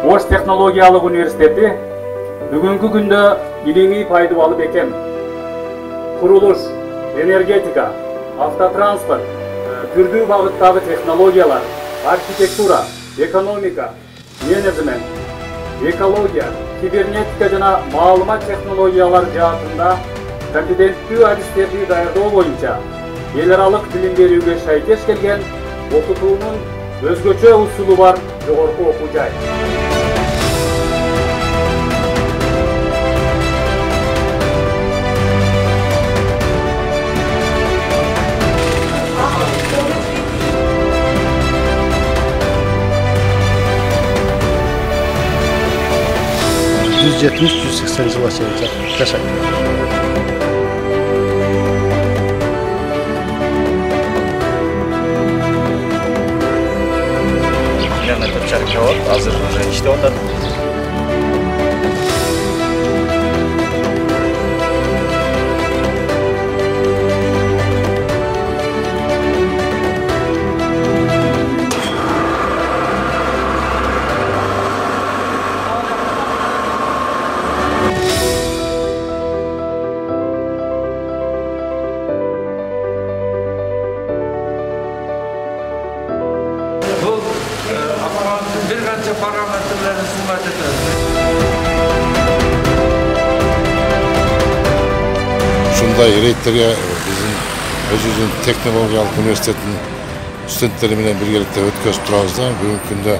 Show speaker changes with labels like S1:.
S1: Ош технологиялык университети бүгүнкү күндө илимий пайдаланып экен. Курулуш, энергетика, автотранспорт, түрдүү багыттагы технологиялар, архитектура, экономика, менеджмент, экология, кибернетика жана маалымат технологиялар жаатында компетенттүү адистерди даярдоо боюнча эл аралык билим берүүгө шайкеш келген окутуунун өзгөчө усулу бар жогорку окуу жай.
S2: %70-%80 жыл жашайт.
S3: Азыр уже иштеп атат.
S4: Bir qancha parametrlarni xizmat etadi.
S5: Ушундай рейдтерге биздин өзүбүздүн технологиялык университеттин студенттери менен биргеликте өткөзүп турабыз да. Бүгүнкү күндө